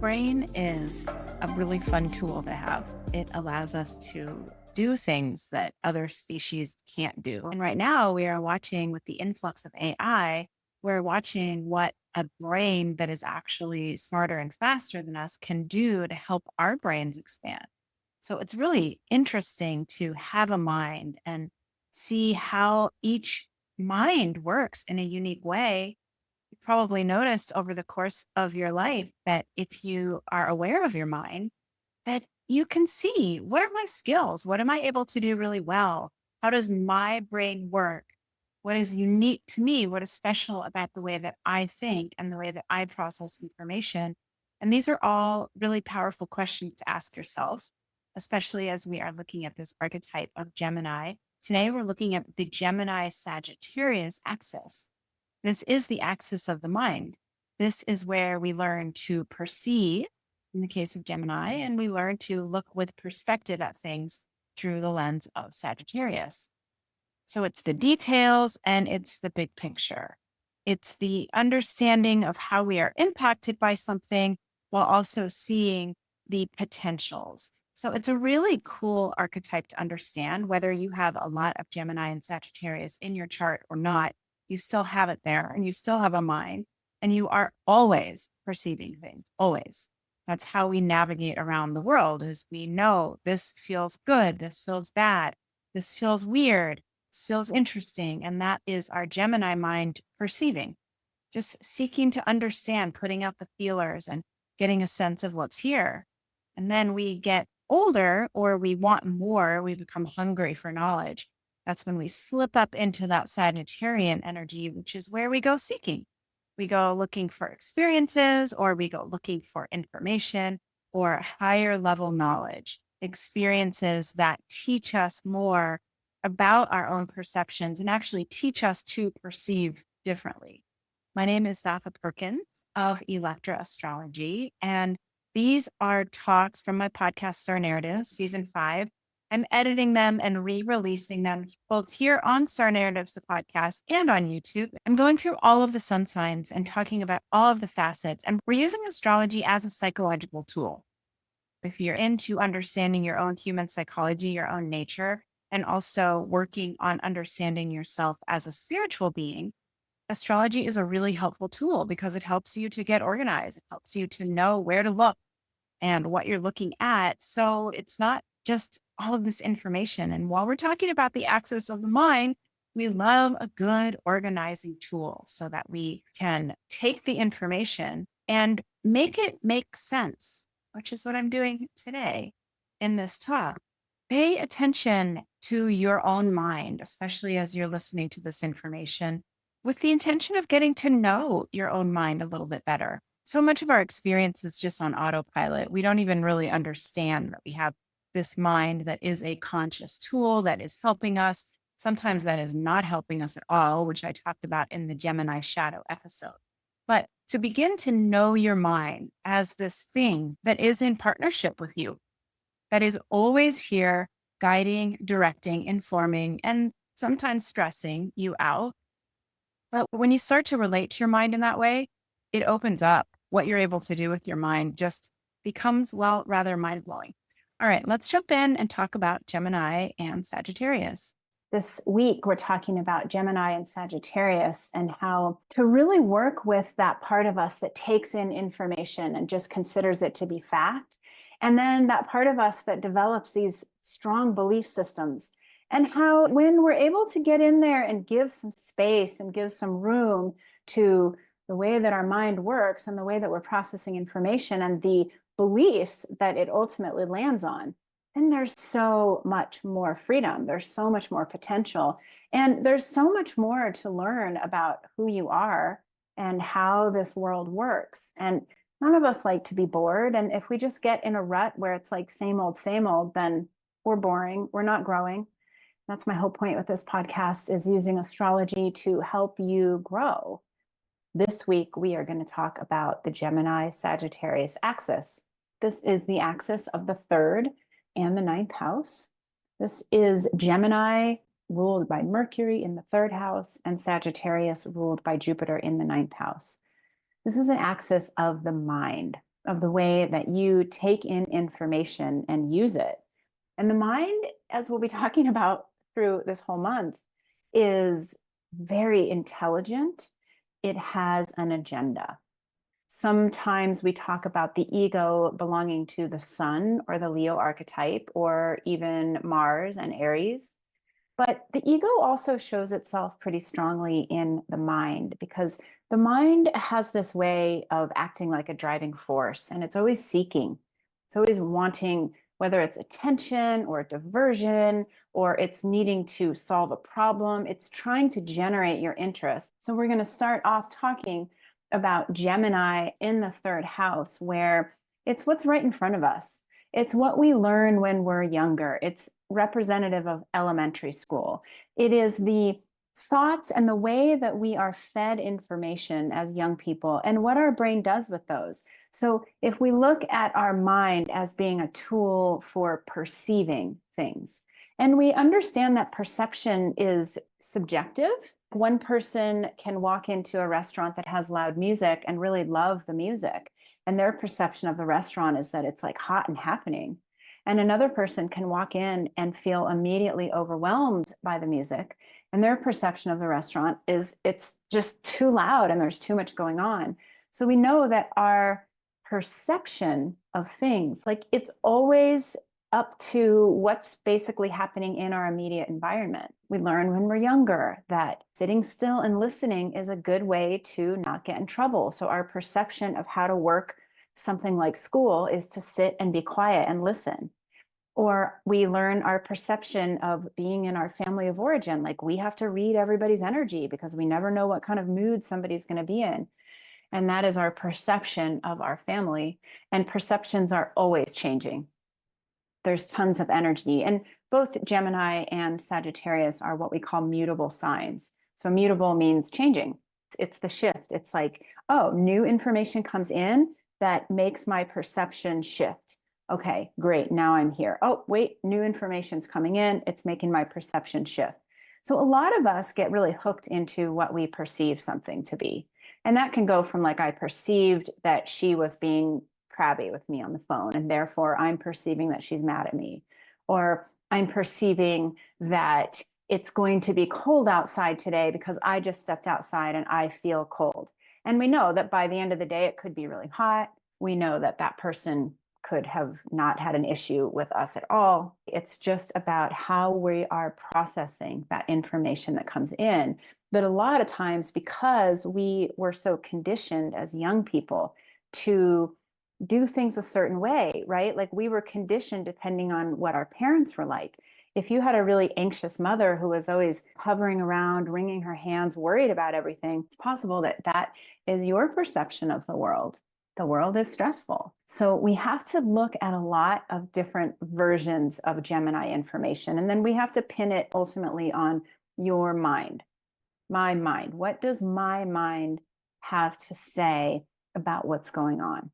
brain is a really fun tool to have. It allows us to do things that other species can't do. And right now, we are watching with the influx of AI, we're watching what a brain that is actually smarter and faster than us can do to help our brains expand. So it's really interesting to have a mind and see how each mind works in a unique way. You probably noticed over the course of your life that if you are aware of your mind, that you can see, what are my skills? What am I able to do really well? How does my brain work? What is unique to me? What is special about the way that I think and the way that I process information? And these are all really powerful questions to ask yourself, especially as we are looking at this archetype of Gemini. Today, we're looking at the Gemini Sagittarius axis. This is the axis of the mind. This is where we learn to perceive, in the case of Gemini, and we learn to look with perspective at things through the lens of Sagittarius. So it's the details and it's the big picture. It's the understanding of how we are impacted by something while also seeing the potentials. So it's a really cool archetype to understand, whether you have a lot of Gemini and Sagittarius in your chart or not. You still have it there and you still have a mind and you are always perceiving things, always. That's how we navigate around the world is we know this feels good, this feels bad, this feels weird, this feels interesting. And that is our Gemini mind perceiving, just seeking to understand, putting out the feelers and getting a sense of what's here. And then we get older or we want more, we become hungry for knowledge. That's when we slip up into that Sagittarian energy, which is where we go seeking. We go looking for experiences or we go looking for information or higher level knowledge, experiences that teach us more about our own perceptions and actually teach us to perceive differently. My name is Zatha Perkins of Electra Astrology, and these are talks from my podcast, Star Narratives, season 5. I'm editing them and re-releasing them both here on Star Narratives, the podcast, and on YouTube. I'm going through all of the sun signs and talking about all of the facets, and we're using astrology as a psychological tool. If you're into understanding your own human psychology, your own nature, and also working on understanding yourself as a spiritual being, astrology is a really helpful tool because it helps you to get organized. It helps you to know where to look and what you're looking at. So it's not just all of this information. And while we're talking about the axis of the mind, we love a good organizing tool so that we can take the information and make it make sense, which is what I'm doing today in this talk. Pay attention to your own mind, especially as you're listening to this information, with the intention of getting to know your own mind a little bit better. So much of our experience is just on autopilot. We don't even really understand that we have this mind that is a conscious tool that is helping us. Sometimes that is not helping us at all, which I talked about in the Gemini shadow episode. But to begin to know your mind as this thing that is in partnership with you, that is always here, guiding, directing, informing, and sometimes stressing you out. But when you start to relate to your mind in that way, it opens up. What you're able to do with your mind just becomes, well, rather mind blowing. All right, let's jump in and talk about Gemini and Sagittarius. This week, we're talking about Gemini and Sagittarius and how to really work with that part of us that takes in information and just considers it to be fact. And then that part of us that develops these strong belief systems. And how, when we're able to get in there and give some space and give some room to the way that our mind works and the way that we're processing information and the beliefs that it ultimately lands on, then there's so much more freedom. There's so much more potential. And there's so much more to learn about who you are and how this world works. And none of us like to be bored. And if we just get in a rut where it's like same old, then we're boring. We're not growing. That's my whole point with this podcast, is using astrology to help you grow. This week, we are going to talk about the Gemini Sagittarius axis. This is the axis of the 3rd and the 9th house. This is Gemini ruled by Mercury in the 3rd house and Sagittarius ruled by Jupiter in the 9th house. This is an axis of the mind. of the way that you take in information and use it. And the mind, as we'll be talking about through this whole month, is very intelligent. It has an agenda. Sometimes we talk about the ego belonging to the sun or the Leo archetype, or even Mars and Aries. But the ego also shows itself pretty strongly in the mind, because the mind has this way of acting like a driving force, and it's always seeking. It's always wanting, whether it's attention or diversion, or it's needing to solve a problem, it's trying to generate your interest. So we're going to start off talking about Gemini in the third house, where it's what's right in front of us. It's what we learn when we're younger. It's representative of elementary school. It is the thoughts and the way that we are fed information as young people and what our brain does with those. So if we look at our mind as being a tool for perceiving things, and we understand that perception is subjective. One person can walk into a restaurant that has loud music and really love the music, and their perception of the restaurant is that it's like hot and happening. And another person can walk in and feel immediately overwhelmed by the music, and their perception of the restaurant is it's just too loud and there's too much going on. So we know that our perception of things, like, it's always up to what's basically happening in our immediate environment. We learn when we're younger that sitting still and listening is a good way to not get in trouble. So our perception of how to work something like school is to sit and be quiet and listen. Or we learn our perception of being in our family of origin, like we have to read everybody's energy because we never know what kind of mood somebody's going to be in. And that is our perception of our family. And perceptions are always changing. There's tons of energy. And both Gemini and Sagittarius are what we call mutable signs. So mutable means changing. It's the shift. It's like, oh, new information comes in that makes my perception shift. Okay, great. Now I'm here. Oh, wait, new information's coming in. It's making my perception shift. So a lot of us get really hooked into what we perceive something to be. And that can go from, like, I perceived that she was being crabby with me on the phone, and therefore I'm perceiving that she's mad at me. Or I'm perceiving that it's going to be cold outside today because I just stepped outside and I feel cold. And we know that by the end of the day, it could be really hot. We know that that person could have not had an issue with us at all. It's just about how we are processing that information that comes in. But a lot of times, because we were so conditioned as young people to do things a certain way, right? Like, we were conditioned depending on what our parents were like. If you had a really anxious mother who was always hovering around, wringing her hands, worried about everything, it's possible that that is your perception of the world. The world is stressful. So we have to look at a lot of different versions of Gemini information. And then we have to pin it ultimately on your mind, my mind. What does my mind have to say about what's going on?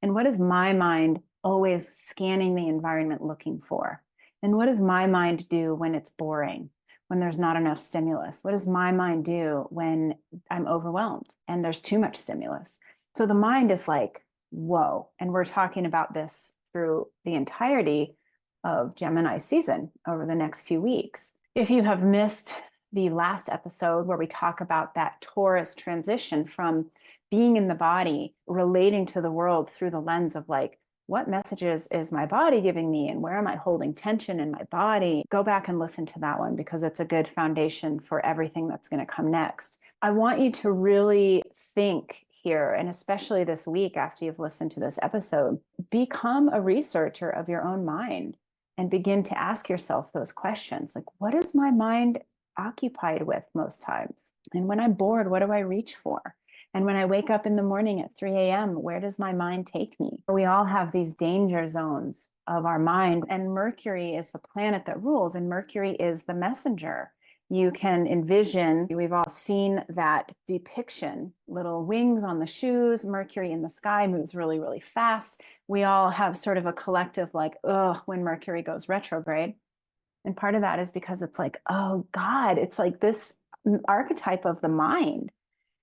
And what is my mind always scanning the environment looking for? And what does my mind do when it's boring, when there's not enough stimulus? What does my mind do when I'm overwhelmed and there's too much stimulus? So the mind is like, whoa. And we're talking about this through the entirety of Gemini season over the next few weeks. If you have missed the last episode where we talk about that Taurus transition from being in the body, relating to the world through the lens of, like, what messages is my body giving me and where am I holding tension in my body? Go back and listen to that one, because it's a good foundation for everything that's going to come next. I want you to really think here, and especially this week after you've listened to this episode, become a researcher of your own mind and begin to ask yourself those questions. Like, what is my mind occupied with most times? And when I'm bored, what do I reach for? And when I wake up in the morning at 3 a.m., where does my mind take me? We all have these danger zones of our mind, and Mercury is the planet that rules, and Mercury is the messenger. You can envision, we've all seen that depiction, little wings on the shoes, Mercury in the sky moves really, really fast. We all have sort of a collective, like, ugh, when Mercury goes retrograde. And part of that is because it's like, oh God, it's like this archetype of the mind.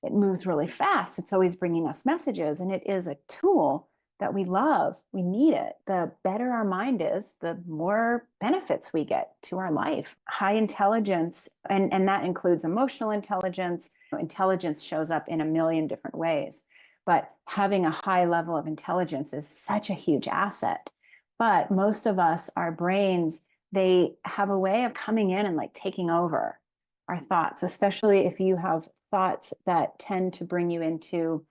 It moves really fast. It's always bringing us messages, and it is a tool that we love, we need it. The better our mind is, the more benefits we get to our life. High intelligence, and that includes emotional intelligence. Intelligence shows up in a million different ways, but having a high level of intelligence is such a huge asset. But most of us, our brains, they have a way of coming in and like taking over our thoughts, especially if you have thoughts that tend to bring you into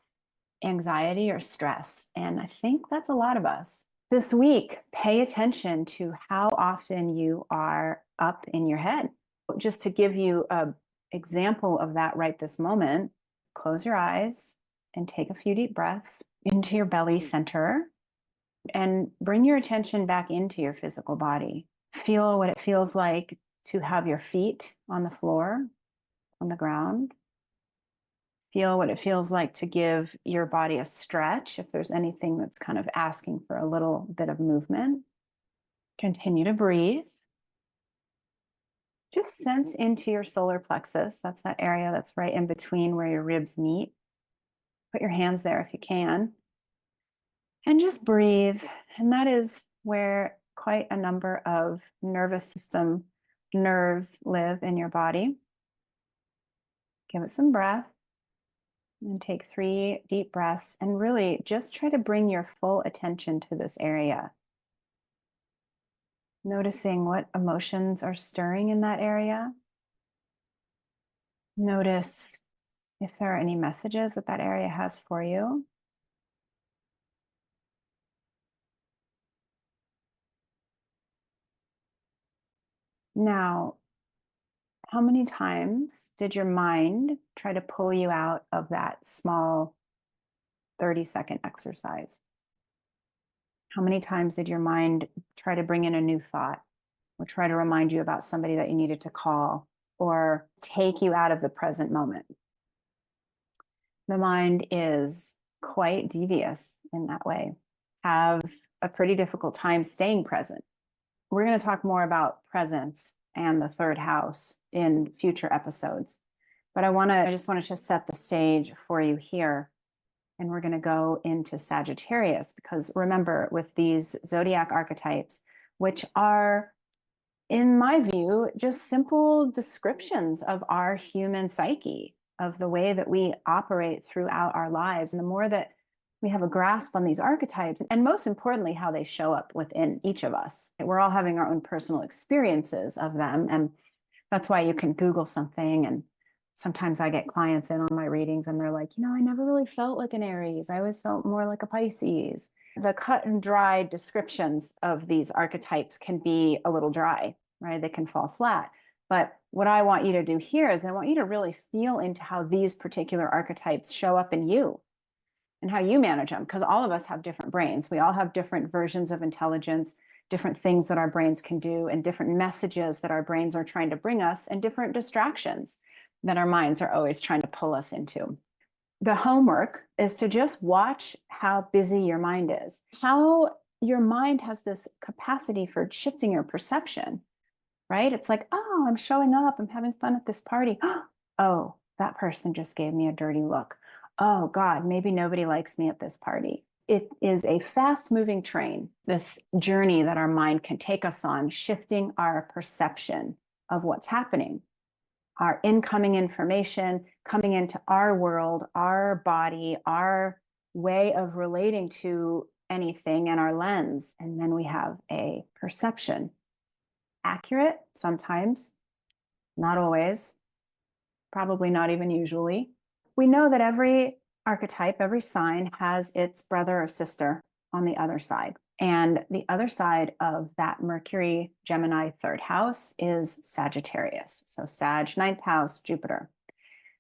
anxiety or stress. And I think that's a lot of us. This week, pay attention to how often you are up in your head. Just to give you an example of that right this moment, close your eyes and take a few deep breaths into your belly center and bring your attention back into your physical body. Feel what it feels like to have your feet on the floor, on the ground. Feel what it feels like to give your body a stretch if there's anything that's kind of asking for a little bit of movement. Continue to breathe. Just sense into your solar plexus. That's that area that's right in between where your ribs meet. Put your hands there if you can. And just breathe. And that is where quite a number of nervous system nerves live in your body. Give it some breath. And take 3 deep breaths and really just try to bring your full attention to this area. Noticing what emotions are stirring in that area. Notice if there are any messages that that area has for you. Now, how many times did your mind try to pull you out of that small 30-second exercise? How many times did your mind try to bring in a new thought or try to remind you about somebody that you needed to call or take you out of the present moment? The mind is quite devious in that way, have a pretty difficult time staying present. We're going to talk more about presence and the third house in future episodes. But I just want to set the stage for you here. And we're going to go into Sagittarius because remember, with these zodiac archetypes, which are, in my view, just simple descriptions of our human psyche, of the way that we operate throughout our lives. And the more that we have a grasp on these archetypes, and most importantly, how they show up within each of us, we're all having our own personal experiences of them. And that's why you can Google something. And sometimes I get clients in on my readings and they're like, I never really felt like an Aries. I always felt more like a Pisces. The cut and dry descriptions of these archetypes can be a little dry, right? They can fall flat. But what I want you to do here is I want you to really feel into how these particular archetypes show up in you and how you manage them, because all of us have different brains. We all have different versions of intelligence, different things that our brains can do, and different messages that our brains are trying to bring us, and different distractions that our minds are always trying to pull us into. The homework is to just watch how busy your mind is, how your mind has this capacity for shifting your perception, right? It's like, oh, I'm showing up, I'm having fun at this party. Oh, that person just gave me a dirty look. Oh God, maybe nobody likes me at this party. It is a fast moving train, this journey that our mind can take us on, shifting our perception of what's happening. Our incoming information coming into our world, our body, our way of relating to anything and our lens. And then we have a perception. Accurate sometimes, not always, probably not even usually. We know that every archetype, every sign has its brother or sister on the other side. And the other side of that Mercury Gemini third house is Sagittarius. So Sag, ninth house, Jupiter.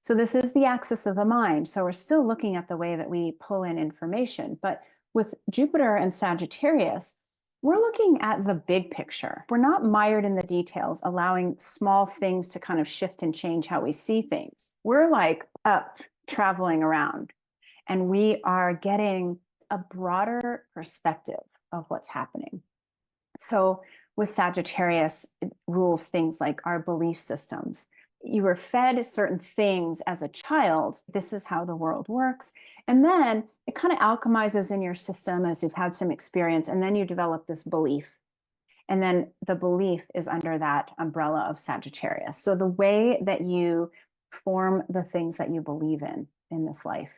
So this is the axis of the mind. So we're still looking at the way that we pull in information. But with Jupiter and Sagittarius, we're looking at the big picture. We're not mired in the details, allowing small things to kind of shift and change how we see things. We're like up, traveling around, and we are getting a broader perspective of what's happening. So with Sagittarius, it rules things like our belief systems, You were fed certain things as a child. This is how the world works. And then it kind of alchemizes in your system as you've had some experience. And then you develop this belief. And then the belief is under that umbrella of Sagittarius. So the way that you form the things that you believe in this life.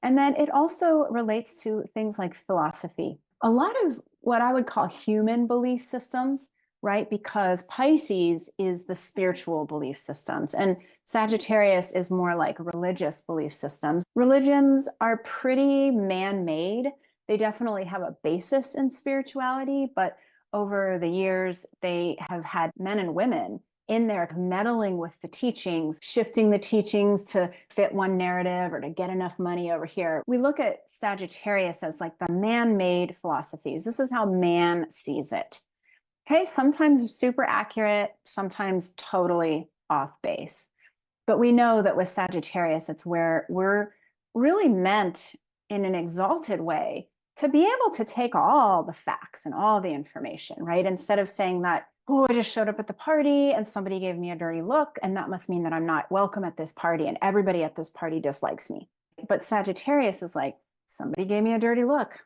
And then it also relates to things like philosophy. A lot of what I would call human belief systems, right? Because Pisces is the spiritual belief systems, and Sagittarius is more like religious belief systems. Religions are pretty man made. They definitely have a basis in spirituality, but over the years, they have had men and women in there meddling with the teachings, shifting the teachings to fit one narrative or to get enough money over here. We look at Sagittarius as like the man-made philosophies. This is how man sees it. Okay, sometimes super accurate, sometimes totally off base. But we know that with Sagittarius, it's where we're really meant in an exalted way to be able to take all the facts and all the information, right? Instead of saying that, oh, I just showed up at the party and somebody gave me a dirty look, and that must mean that I'm not welcome at this party and everybody at this party dislikes me. But Sagittarius is like, somebody gave me a dirty look.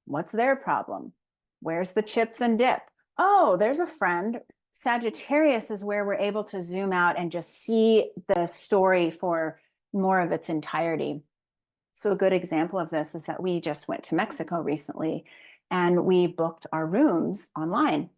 What's their problem? Where's the chips and dip? Oh, there's a friend. Sagittarius is where we're able to zoom out and just see the story for more of its entirety. So a good example of this is that we just went to Mexico recently and we booked our rooms online.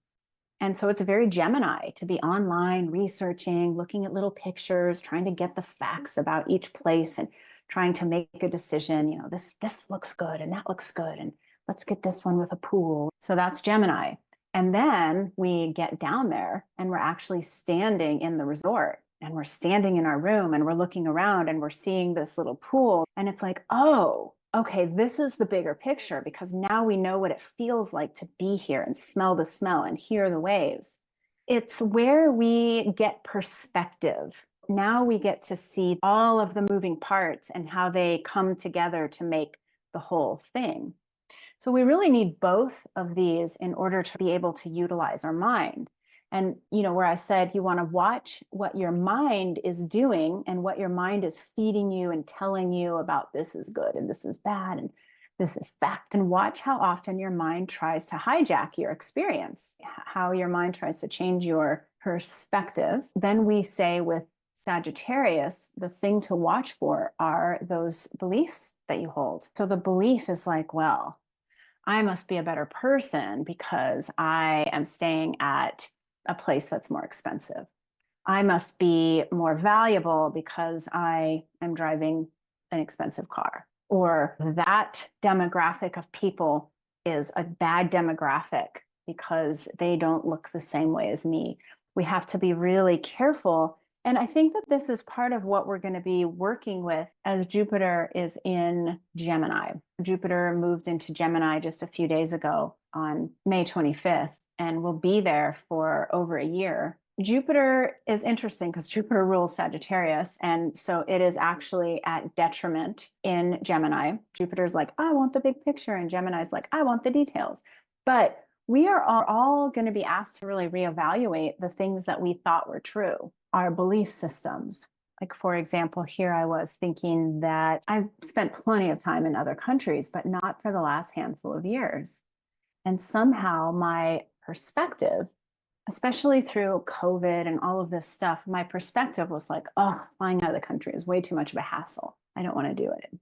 And so it's very Gemini to be online, researching, looking at little pictures, trying to get the facts about each place and trying to make a decision. You know, this looks good and that looks good, and let's get this one with a pool. So that's Gemini. And then we get down there and we're actually standing in the resort and we're standing in our room and we're looking around and we're seeing this little pool. And it's like, oh, okay, this is the bigger picture, because now we know what it feels like to be here and smell the smell and hear the waves. It's where we get perspective. Now we get to see all of the moving parts and how they come together to make the whole thing. So we really need both of these in order to be able to utilize our mind. And, you know, where I said you want to watch what your mind is doing and what your mind is feeding you and telling you about this is good and this is bad and this is fact. And watch how often your mind tries to hijack your experience, how your mind tries to change your perspective. Then we say with Sagittarius, the thing to watch for are those beliefs that you hold. So the belief is like, well, I must be a better person because I am staying at a place that's more expensive. I must be more valuable because I am driving an expensive car. Or that demographic of people is a bad demographic because they don't look the same way as me. We have to be really careful. And I think that this is part of what we're going to be working with as Jupiter is in Gemini. Jupiter moved into Gemini just a few days ago on May 25th and will be there for over a year. Jupiter is interesting because Jupiter rules Sagittarius. And so it is actually at detriment in Gemini. Jupiter's like, I want the big picture. And Gemini's like, I want the details. But we are all going to be asked to really reevaluate the things that we thought were true, our belief systems. Like, for example, here I was thinking that I've spent plenty of time in other countries, but not for the last handful of years. And somehow my perspective, especially through COVID and all of this stuff, my perspective was like, oh, flying out of the country is way too much of a hassle. I don't want to do it.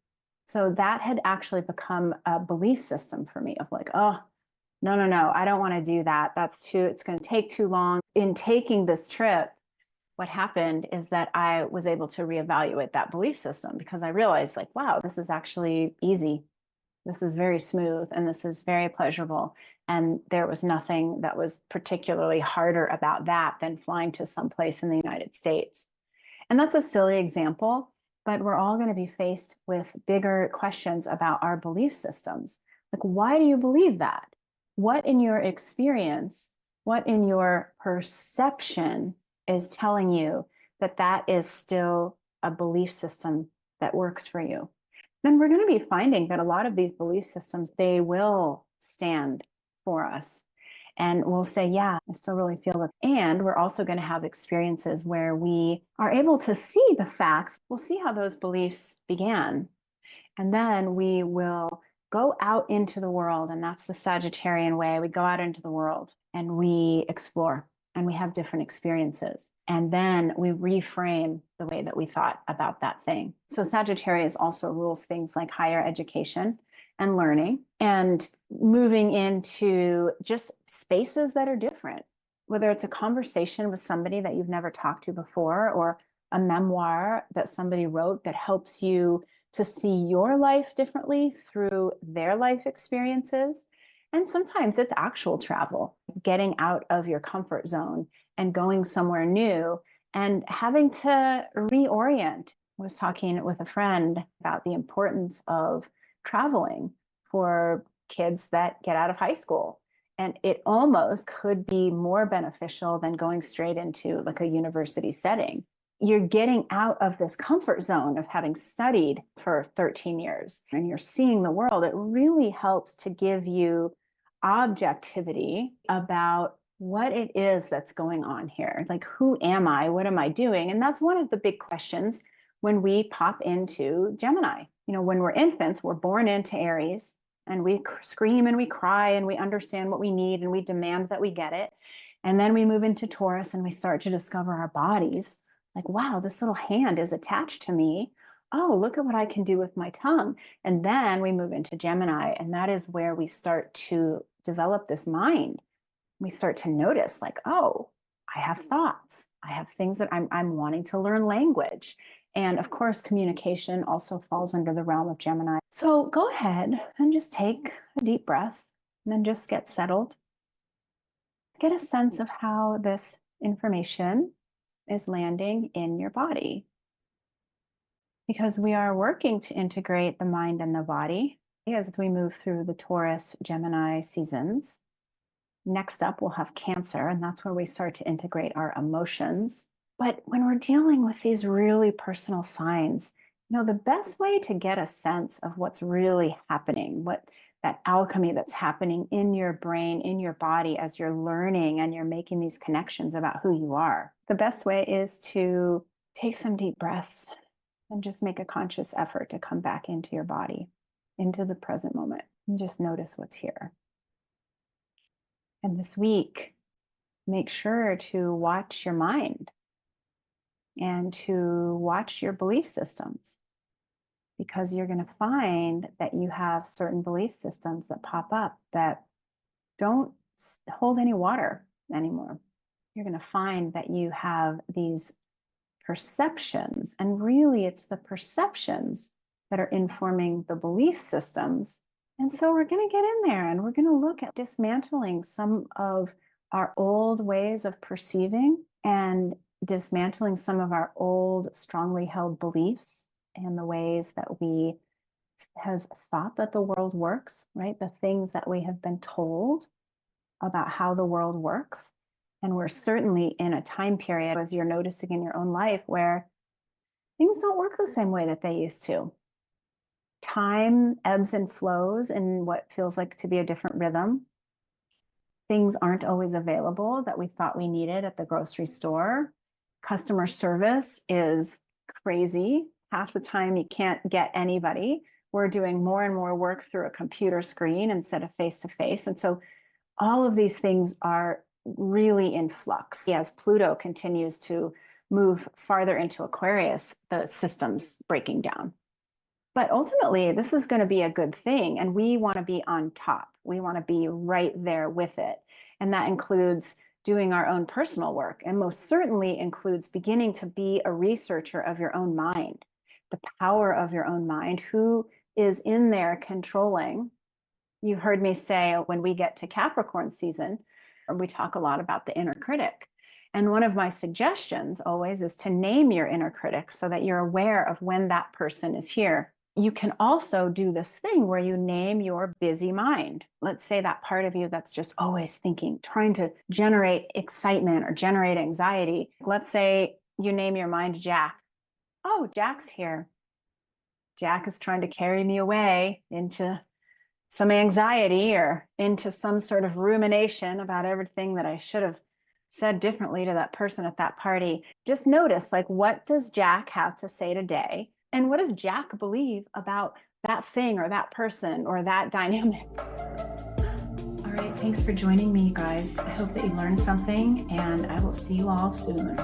So that had actually become a belief system for me of like, oh, no, I don't want to do that. It's going to take too long. In taking this trip, what happened is that I was able to reevaluate that belief system because I realized like, wow, this is actually easy. This is very smooth and this is very pleasurable. And there was nothing that was particularly harder about that than flying to someplace in the United States. And that's a silly example, but we're all going to be faced with bigger questions about our belief systems. Like, why do you believe that? What in your experience, what in your perception is telling you that that is still a belief system that works for you? Then we're going to be finding that a lot of these belief systems, they will stand for us. And we'll say, yeah, I still really feel it. And we're also going to have experiences where we are able to see the facts. We'll see how those beliefs began. And then we will go out into the world. And that's the Sagittarian way. We go out into the world and we explore and we have different experiences. And then we reframe the way that we thought about that thing. So Sagittarius also rules things like higher education and learning and moving into just spaces that are different, whether it's a conversation with somebody that you've never talked to before or a memoir that somebody wrote that helps you to see your life differently through their life experiences. And sometimes it's actual travel, getting out of your comfort zone and going somewhere new and having to reorient. I was talking with a friend about the importance of traveling for kids that get out of high school. And it almost could be more beneficial than going straight into like a university setting. You're getting out of this comfort zone of having studied for 13 years and you're seeing the world. It really helps to give you objectivity about what it is that's going on here. Like, who am I? What am I doing? And that's one of the big questions when we pop into Gemini. You know, when we're infants, we're born into Aries and we scream and we cry and we understand what we need and we demand that we get it. And then we move into Taurus and we start to discover our bodies. Like, wow, this little hand is attached to me. Oh, look at what I can do with my tongue. And then we move into Gemini, and that is where we start to develop this mind. We start to notice, like, oh, I have thoughts. I have things that I'm wanting to learn language. And of course, communication also falls under the realm of Gemini. So go ahead and just take a deep breath and then just get settled. Get a sense of how this information is landing in your body. Because we are working to integrate the mind and the body as we move through the Taurus Gemini seasons. Next up, we'll have Cancer, and that's where we start to integrate our emotions. But when we're dealing with these really personal signs, you know, the best way to get a sense of what's really happening, what that alchemy that's happening in your brain, in your body, as you're learning and you're making these connections about who you are, the best way is to take some deep breaths and just make a conscious effort to come back into your body, into the present moment, and just notice what's here. And this week, make sure to watch your mind and to watch your belief systems, because you're going to find that you have certain belief systems that pop up that don't hold any water anymore. You're going to find that you have these perceptions, and really it's the perceptions that are informing the belief systems. And so we're going to get in there and we're going to look at dismantling some of our old ways of perceiving and dismantling some of our old strongly held beliefs and the ways that we have thought that the world works, right? The things that we have been told about how the world works. And we're certainly in a time period, as you're noticing in your own life, where things don't work the same way that they used to. Time ebbs and flows in what feels like to be a different rhythm. Things aren't always available that we thought we needed at the grocery store. Customer service is crazy. Half the time you can't get anybody. We're doing more and more work through a computer screen instead of face to face. And so all of these things are really in flux. As Pluto continues to move farther into Aquarius, the system's breaking down. But ultimately, this is going to be a good thing. And we want to be on top. We want to be right there with it. And that includes doing our own personal work, and most certainly includes beginning to be a researcher of your own mind, the power of your own mind, who is in there controlling. You heard me say when we get to Capricorn season, we talk a lot about the inner critic. And one of my suggestions always is to name your inner critic so that you're aware of when that person is here. You can also do this thing where you name your busy mind. Let's say that part of you that's just always thinking, trying to generate excitement or generate anxiety. Let's say you name your mind Jack. Oh, Jack's here. Jack is trying to carry me away into some anxiety or into some sort of rumination about everything that I should have said differently to that person at that party, just notice, like, what does Jack have to say today? And what does Jack believe about that thing or that person or that dynamic? All right. Thanks for joining me, guys. I hope that you learned something, and I will see you all soon.